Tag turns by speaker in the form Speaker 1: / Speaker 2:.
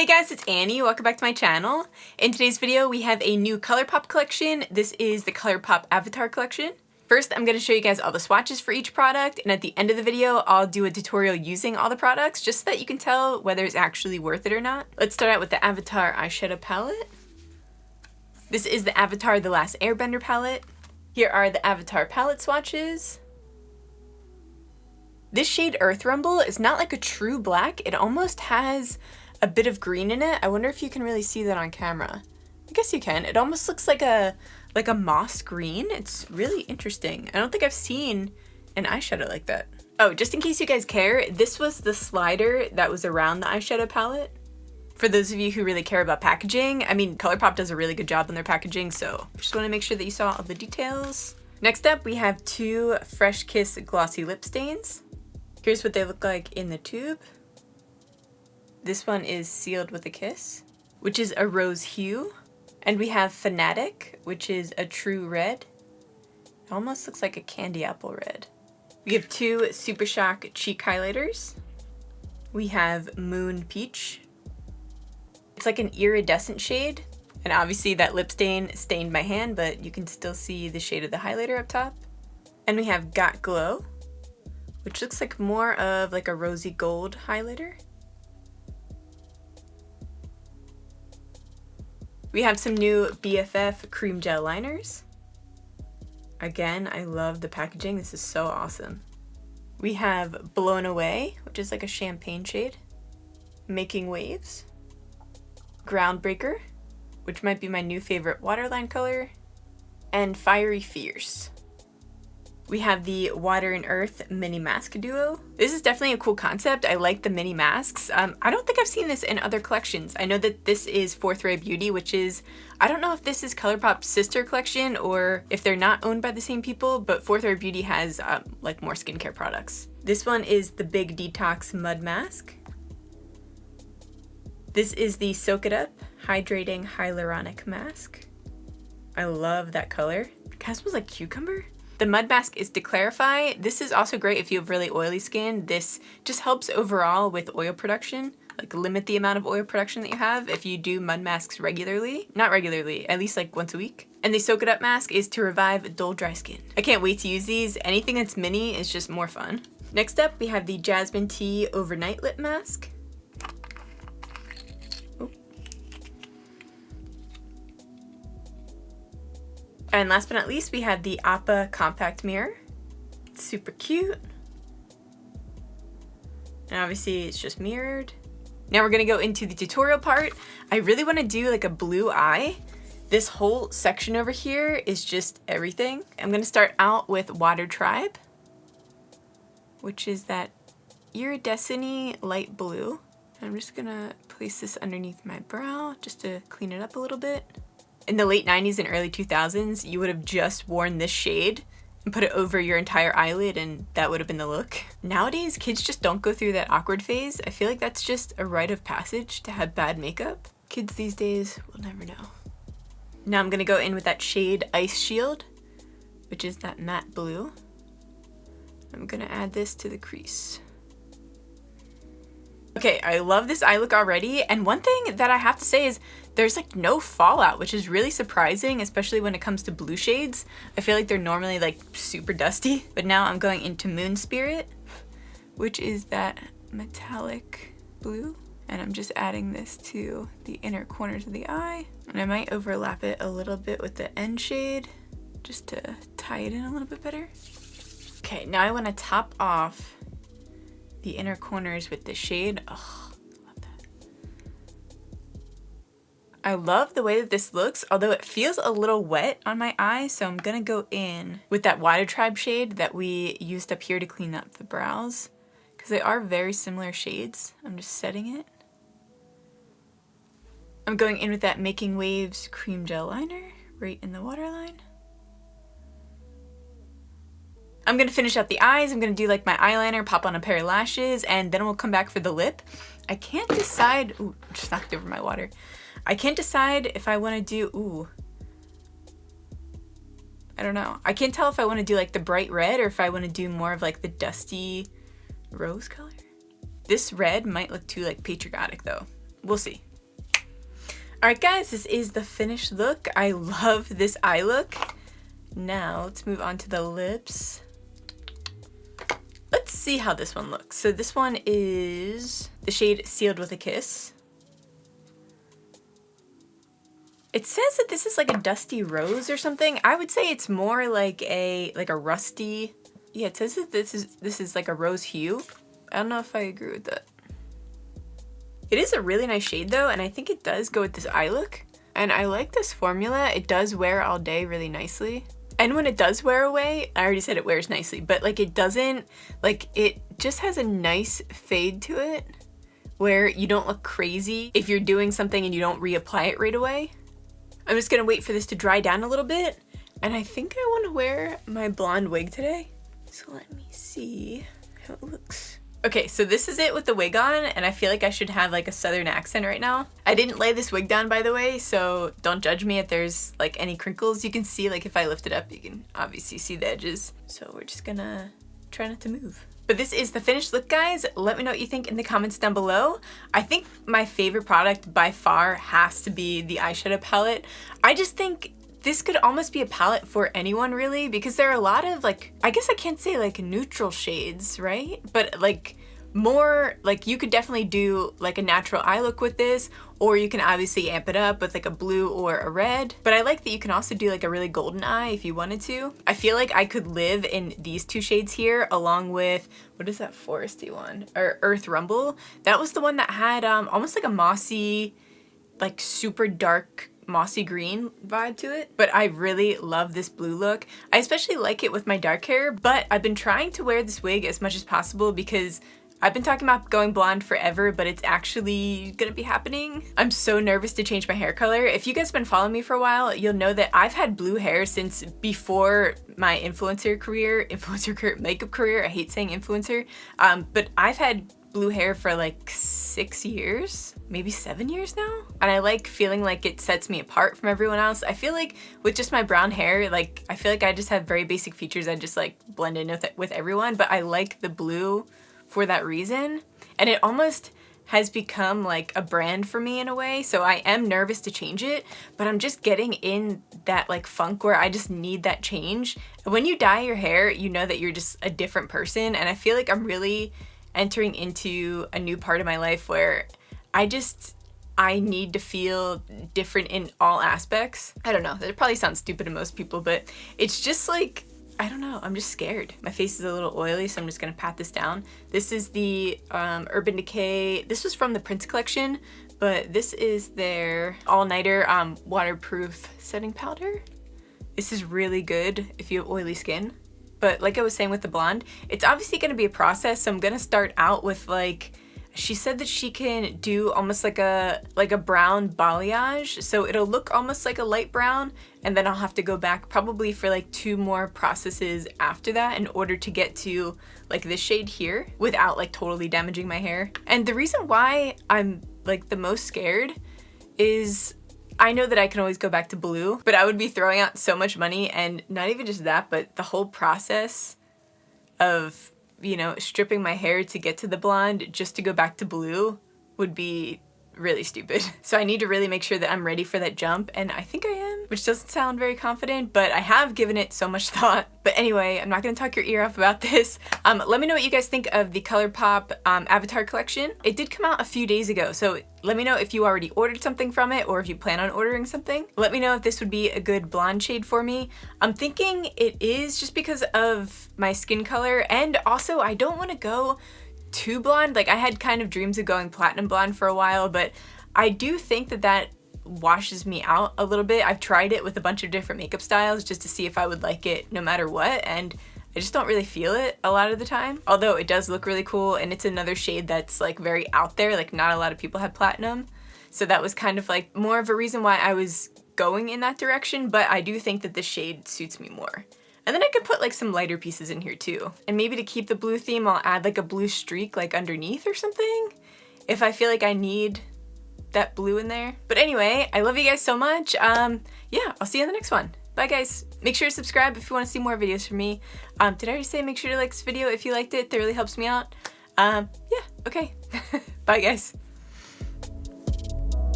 Speaker 1: Hey guys, it's Annie. Welcome back to my channel. In today's video, we have a new ColourPop collection. This is the ColourPop Avatar collection. First, I'm going to show you guys all the swatches for each product, and at the end of the video, I'll do a tutorial using all the products just so that you can tell whether it's actually worth it or not. Let's start out with the Avatar eyeshadow palette. This is the Avatar The Last Airbender palette. Here are the Avatar palette swatches. This shade Earth Rumble is not like a true black. It almost has a bit of green in it. I wonder if you can really see that on camera. I guess you can. It almost looks like a moss green. It's really interesting. I don't think I've seen an eyeshadow like that. Oh, just in case you guys care, this was the slider that was around the eyeshadow palette. For those of you who really care about packaging, I mean, ColourPop does a really good job on their packaging, so just want to make sure that you saw all the details. Next up, we have two Fresh Kiss glossy lip stains. Here's what they look like in the tube. This one is Sealed with a Kiss, which is a rose hue. And we have Fanatic, which is a true red. It almost looks like a candy apple red. We have two Super Shock cheek highlighters. We have Moon Peach. It's like an iridescent shade. And obviously that lip stain stained my hand, but you can still see the shade of the highlighter up top. And we have Got Glow, which looks like more of like a rosy gold highlighter. We have some new BFF cream gel liners. Again, I love the packaging. This is so awesome. We have Blown Away, which is like a champagne shade. Making Waves. Groundbreaker, which might be my new favorite waterline color. And Fiery Fierce. We have the Water and Earth mini mask duo. This is definitely a cool concept. I like the mini masks. I don't think I've seen this in other collections. I know that this is Fourth Ray Beauty, which is, I don't know if this is ColourPop's sister collection or if they're not owned by the same people, but Fourth Ray Beauty has like more skincare products. This one is the Big Detox Mud Mask. This is the Soak It Up Hydrating Hyaluronic Mask. I love that color. It kind of smells like cucumber. The mud mask is to clarify. This is also great if you have really oily skin. This just helps overall with oil production, like limit the amount of oil production that you have if you do mud masks regularly. Not regularly, at least like once a week. And the Soak It Up mask is to revive dull, dry skin. I can't wait to use these. Anything that's mini is just more fun. Next up, we have the Jasmine Tea Overnight Lip Mask. And last but not least, we have the Appa Compact Mirror. It's super cute. And obviously it's just mirrored. Now we're gonna go into the tutorial part. I really wanna do like a blue eye. This whole section over here is just everything. I'm gonna start out with Water Tribe, which is that iridescent-y light blue. I'm just gonna place this underneath my brow just to clean it up a little bit. In the late 90s and early 2000s, you would have just worn this shade and put it over your entire eyelid and that would have been the look. Nowadays, kids just don't go through that awkward phase. I feel like that's just a rite of passage to have bad makeup. Kids these days will never know. Now I'm gonna go in with that shade Ice Shield, which is that matte blue. I'm gonna add this to the crease. Okay, I love this eye look already, and one thing that I have to say is there's like no fallout, which is really surprising, especially when it comes to blue shades. I feel like they're normally like super dusty, but now I'm going into Moon Spirit, which is that metallic blue, and I'm just adding this to the inner corners of the eye, and I might overlap it a little bit with the end shade just to tie it in a little bit better. Okay, now I want to top off the inner corners with this shade. Oh, love that. I love the way that this looks, although it feels a little wet on my eye, so I'm gonna go in with that Water Tribe shade that we used up here to clean up the brows, because they are very similar shades. I'm just setting it. I'm going in with that Making Waves cream gel liner right in the waterline. I'm gonna finish up the eyes. I'm gonna do like my eyeliner, pop on a pair of lashes, and then we'll come back for the lip. I can't decide, ooh, just knocked over my water. I can't decide if I wanna do, I don't know. I can't tell if I wanna do like the bright red or if I wanna do more of like the dusty rose color. This red might look too like patriotic though. We'll see. Alright guys, this is the finished look. I love this eye look. Now let's move on to the lips. Let's see how this one looks. So this one is the shade Sealed with a Kiss. It says that this is like a dusty rose or something. I would say it's more like a rusty. Yeah, it says that this is like a rose hue. I don't know if I agree with that. It is a really nice shade though, and I think it does go with this eye look. And I like this formula. It does wear all day really nicely. And when it does wear away, I already said it wears nicely, but like it doesn't, like it just has a nice fade to it where you don't look crazy if you're doing something and you don't reapply it right away. I'm just gonna wait for this to dry down a little bit, and I think I want to wear my blonde wig today. So let me see how it looks. Okay, so this is it with the wig on, and I feel like I should have like a southern accent right now. I didn't lay this wig down, by the way, so don't judge me if there's like any crinkles. You can see, like if I lift it up, you can obviously see the edges. So we're just gonna try not to move. But this is the finished look, guys. Let me know what you think in the comments down below. I think my favorite product by far has to be the eyeshadow palette. I just think this could almost be a palette for anyone really, because there are a lot of like, I guess I can't say like neutral shades, right? But like more, like you could definitely do like a natural eye look with this, or you can obviously amp it up with like a blue or a red. But I like that you can also do like a really golden eye if you wanted to. I feel like I could live in these two shades here along with, what is that foresty one? Or Earth Rumble. That was the one that had almost like a mossy, like super dark mossy green vibe to it. But I really love this blue look. I especially like it with my dark hair, but I've been trying to wear this wig as much as possible because I've been talking about going blonde forever, but it's actually gonna be happening. I'm so nervous to change my hair color. If you guys have been following me for a while, you'll know that I've had blue hair since before my influencer career, makeup career. I hate saying influencer, but I've had blue hair for like 6 years, maybe 7 years now. And I like feeling like it sets me apart from everyone else. I feel like with just my brown hair, like I feel like I just have very basic features. I just like blend in with everyone, but I like the blue for that reason. And it almost has become like a brand for me in a way. So I am nervous to change it, but I'm just getting in that like funk where I just need that change. When you dye your hair, you know that you're just a different person. And I feel like I'm really entering into a new part of my life where I need to feel different in all aspects. I don't know, that probably sounds stupid to most people, but it's just like, I don't know, I'm just scared. My face is a little oily, so I'm just gonna pat this down. This is the Urban Decay, this was from the Prince collection, but this is their all-nighter waterproof setting powder. This is really good if you have oily skin. But like I was saying with the blonde, it's obviously gonna be a process, so I'm gonna start out with like, she said that she can do almost like a brown balayage, so it'll look almost like a light brown, and then I'll have to go back probably for like 2 more processes after that in order to get to like this shade here without like totally damaging my hair. And the reason why I'm like the most scared is I know that I can always go back to blue, but I would be throwing out so much money, and not even just that, but the whole process of, you know, stripping my hair to get to the blonde just to go back to blue would be really stupid. So I need to really make sure that I'm ready for that jump, and I think I am, which doesn't sound very confident, but I have given it so much thought. But anyway, I'm not gonna talk your ear off about this. Let me know what you guys think of the ColourPop Avatar collection. It did come out a few days ago, so let me know if you already ordered something from it or if you plan on ordering something. Let me know if this would be a good blonde shade for me. I'm thinking it is just because of my skin color, and also I don't want to go too blonde. Like I had kind of dreams of going platinum blonde for a while, but I do think that that washes me out a little bit. I've tried it with a bunch of different makeup styles just to see if I would like it no matter what, and I just don't really feel it a lot of the time. Although it does look really cool, and it's another shade that's like very out there, like not a lot of people have platinum. So that was kind of like more of a reason why I was going in that direction, but I do think that this shade suits me more. And then I could put like some lighter pieces in here too. And maybe to keep the blue theme, I'll add like a blue streak like underneath or something, if I feel like I need that blue in there. But anyway, I love you guys so much. Yeah, I'll see you in the next one. Bye guys. Make sure to subscribe if you want to see more videos from me. Did I already say make sure to like this video if you liked it? That really helps me out. Yeah, okay. Bye guys.